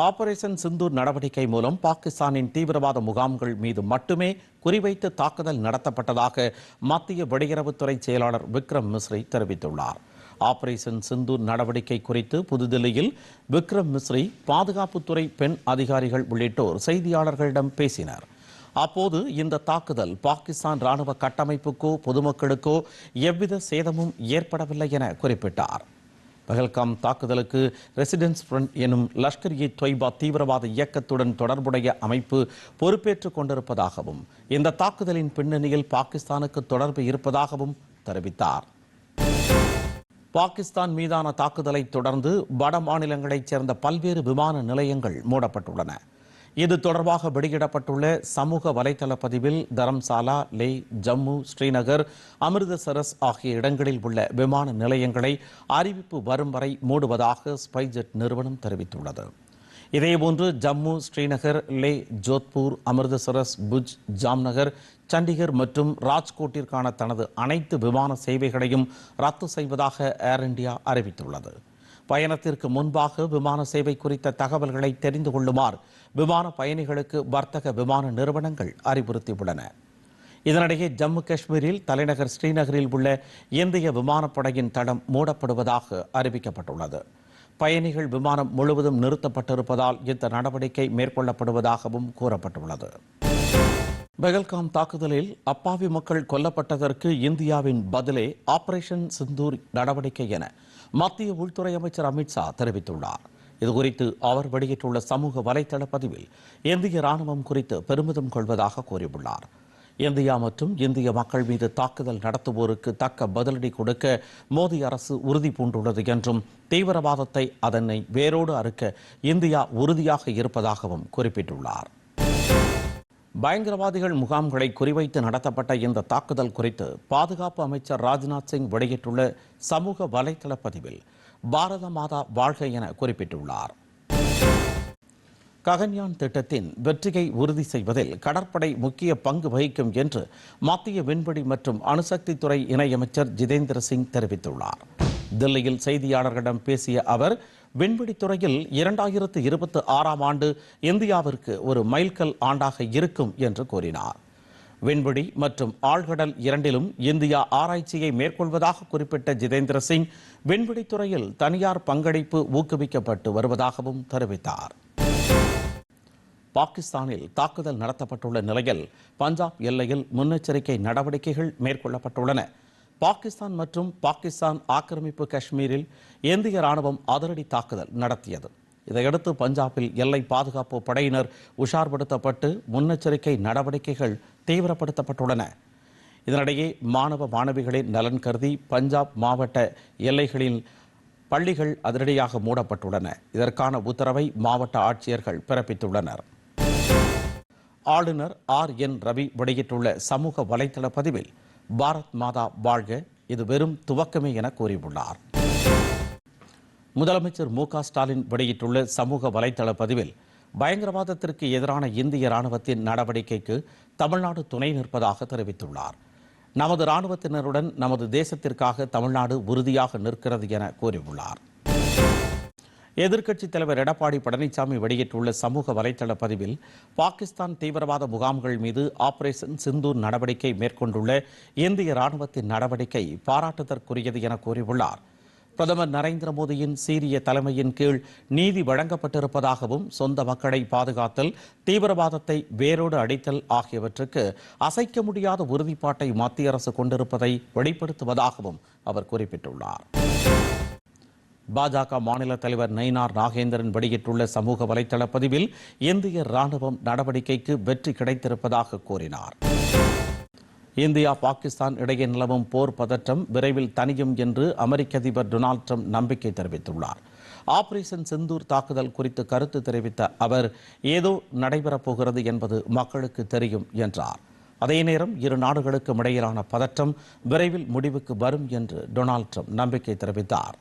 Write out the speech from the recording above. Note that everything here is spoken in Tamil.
ஆபரேஷன் சிந்தூர் நடவடிக்கை மூலம் பாகிஸ்தானின் தீவிரவாத முகாம்கள் மீது மட்டுமே குறிவைத்து தாக்குதல் நடத்தப்பட்டதாக மத்திய வெளியுறவுத்துறை செயலாளர் விக்ரம் மிஸ்ரி தெரிவித்துள்ளார். ஆபரேஷன் சிந்தூர் நடவடிக்கை குறித்து புதுதில்லியில் விக்ரம் மிஸ்ரி, பாதுகாப்புத்துறை பெண் அதிகாரிகள் உள்ளிட்டோர் செய்தியாளர்களிடம் பேசினர். அப்போது இந்த தாக்குதல் பாகிஸ்தான் ராணுவ கட்டமைப்புக்கோ பொதுமக்களுக்கோ எவ்வித சேதமும் ஏற்படவில்லை என குறிப்பிட்டார். பஹல்காம் தாக்குதலுக்கு ரெசிடென்ஸ் ஃப்ரண்ட் எனும் லஷ்கர்-இ-தொய்பா தீவிரவாத இயக்கத்துடன் தொடர்புடைய அமைப்பு பொறுப்பேற்றுக் கொண்டிருப்பதாகவும் இந்த தாக்குதலின் பின்னணியில் பாகிஸ்தானுக்கு தொடர்பு இருப்பதாகவும் தெரிவித்தார். பாகிஸ்தான் மீதான தாக்குதலை தொடர்ந்து வட மாநிலங்களைச் சேர்ந்த பல்வேறு விமான நிலையங்கள் மூடப்பட்டுள்ளன. இது தொடர்பாக வெளியிடப்பட்டுள்ள சமூக வலைதள பதிவில் தரம்சாலா, லே, ஜம்மு, ஸ்ரீநகர், அமிர்தசரஸ் ஆகிய இடங்களில் உள்ள விமான நிலையங்களை அறிவிப்பு வரும் வரை மூடுவதாக ஸ்பைஸ்ஜெட் நிறுவனம் தெரிவித்துள்ளது. இதேபோன்று ஜம்மு, ஸ்ரீநகர், லே, ஜோத்பூர், அமிர்தசரஸ், புஜ், ஜாம்நகர், சண்டிகர் மற்றும் ராஜ்கோட்டிற்கான தனது அனைத்து விமான சேவைகளையும் ரத்து செய்வதாக ஏர் இந்தியா அறிவித்துள்ளது. பயணத்திற்கு முன்பாக விமான சேவை குறித்த தகவல்களை தெரிந்து கொள்ளுமாறு விமான பயணிகளுக்கு வர்த்தக விமான நிறுவனங்கள் அறிவுறுத்தியுள்ளன. இதனிடையே ஜம்மு காஷ்மீரில் தலைநகர் ஸ்ரீநகரில் உள்ள இந்திய விமானப்படையின் தளம் மூடப்படுவதாக அறிவிக்கப்பட்டுள்ளது. பயணிகள் விமானம் முழுவதும் நிறுத்தப்பட்டிருப்பதால் இந்த நடவடிக்கை மேற்கொள்ளப்படுவதாகவும் கூறப்பட்டுள்ளது. பஹல்காம் தாக்குதலில் அப்பாவி மக்கள் கொல்லப்பட்டதற்கு இந்தியாவின் பதிலே ஆபரேஷன் சிந்தூர் நடவடிக்கை என மத்திய உள்துறை அமைச்சர் அமித்ஷா தெரிவித்துள்ளார். இதுகுறித்து அவர் வெளியிட்டுள்ள சமூக வலைதள பதிவில் இந்திய ராணுவம் குறித்து பெருமிதம் கொள்வதாக கூறியுள்ளார். இந்தியா மற்றும் இந்திய மக்கள் மீது தாக்குதல் நடத்துவோருக்கு தக்க பதிலடி கொடுக்க மோடி அரசு உறுதி பூண்டுள்ளது என்றும் தீவிரவாதத்தை அதனை வேரோடு அறுக்க இந்தியா உறுதியாக இருப்பதாகவும் குறிப்பிட்டுள்ளார். பயங்கரவாதிகள் முகாம்களை குறிவைத்து நடத்தப்பட்ட இந்த தாக்குதல் குறித்து பாதுகாப்பு அமைச்சர் ராஜ்நாத் சிங் வெளியிட்டுள்ள சமூக வலைதள பதிவில் பாரத மாதா வாழ்க என குறிப்பிட்டுள்ளார். ககன்யான் திட்டத்தின் வெற்றியை உறுதி செய்வதில் கடற்படை முக்கிய பங்கு வகிக்கும் என்று மத்திய விண்வெளி மற்றும் அணுசக்தித்துறை இணையமைச்சர் ஜிதேந்திர சிங் தெரிவித்துள்ளார். தில்லியில் செய்தியாளர்களிடம் பேசிய அவர், விண்வெளித்துறையில் 2026ஆம் ஆண்டு இந்தியாவிற்கு ஒரு மைல்கல் ஆண்டாக இருக்கும் என்று கூறினார். விண்வெளி மற்றும் ஆழ்கடல் இரண்டிலும் இந்தியா ஆராய்ச்சியை மேற்கொள்வதாக குறிப்பிட்ட ஜிதேந்திர சிங், விண்வெளித்துறையில் தனியார் பங்களிப்பு ஊக்குவிக்கப்பட்டு வருவதாகவும் தெரிவித்தார். பாகிஸ்தானில் தாக்குதல் நடத்தப்பட்டுள்ள நிலையில் பஞ்சாப் எல்லையில் முன்னெச்சரிக்கை நடவடிக்கைகள் மேற்கொள்ளப்பட்டுள்ளன. பாகிஸ்தான் மற்றும் பாகிஸ்தான் ஆக்கிரமிப்பு காஷ்மீரில் இந்திய ராணுவம் அதிரடி தாக்குதல் நடத்தியது. இதையடுத்து பஞ்சாபில் எல்லை பாதுகாப்பு படையினர் உஷார்படுத்தப்பட்டு முன்னெச்சரிக்கை நடவடிக்கைகள் தீவிரப்படுத்தப்பட்டுள்ளன. இதனிடையே மாணவ மாணவிகளின் நலன் கருதி பஞ்சாப் மாவட்ட எல்லைகளில் பள்ளிகள் அதிரடியாக மூடப்பட்டுள்ளன. இதற்கான உத்தரவை மாவட்ட ஆட்சியர்கள் பிறப்பித்துள்ளனர். ஆளுநர் RN ரவி வெளியிட்டுள்ள சமூக வலைதள பதிவில் பாரத் மாதா வாழ்க, இது வெறும் துவக்கமே என கூறியுள்ளார். முதலமைச்சர் மு.க.ஸ்டாலின் வெளியிட்டுள்ள சமூக வலைதள பதிவில் பயங்கரவாதத்திற்கு எதிரான இந்திய ராணுவத்தின் நடவடிக்கைக்கு தமிழ்நாடு துணை நிற்பதாக தெரிவித்துள்ளார். நமது ராணுவத்தினருடன் நமது தேசத்திற்காக தமிழ்நாடு உறுதியாக நிற்கிறது என கூறியுள்ளார். எதிர்க்கட்சித் தலைவர் எடப்பாடி பழனிசாமி வெளியிட்டுள்ள சமூக வலைதள பதிவில் பாகிஸ்தான் தீவிரவாத முகாம்கள் மீது ஆபரேஷன் சிந்தூர் நடவடிக்கை மேற்கொண்டுள்ள இந்திய ராணுவத்தின் நடவடிக்கை பாராட்டுதற்குரியது என கூறியுள்ளார். பிரதமர் நரேந்திர மோடியின் சீரிய தலைமையின் கீழ் நீதி வழங்கப்பட்டிருப்பதாகவும் சொந்த மக்களை பாதுகாத்தல், தீவிரவாதத்தை வேரோடு அடித்தல் ஆகியவற்றுக்கு அசைக்க முடியாத உறுதிப்பாட்டை மத்திய அரசு கொண்டிருப்பதை வெளிப்படுத்துவதாகவும் அவர் குறிப்பிட்டுள்ளார். பாஜக மாநில தலைவர் நயினார் நாகேந்திரன் வெளியிட்டுள்ள சமூக வலைதள பதிவில் இந்திய ராணுவம் நடவடிக்கைக்கு வெற்றி கிடைத்திருப்பதாக கூறினார். இந்தியா பாகிஸ்தான் இடையே நிலவும் போர் பதற்றம் விரைவில் தணியும் என்று அமெரிக்க அதிபர் டொனால்டு ட்ரம்ப் நம்பிக்கை தெரிவித்துள்ளார். ஆபரேஷன் சிந்தூர் தாக்குதல் குறித்து கருத்து தெரிவித்த அவர், ஏதோ நடைபெறப் போகிறது என்பது மக்களுக்கு தெரியும் என்றார். அதே நேரம் இரு நாடுகளுக்கும் இடையிலான பதற்றம் விரைவில் முடிவுக்கு வரும் என்று டொனால்டு ட்ரம்ப் நம்பிக்கை தெரிவித்தார்.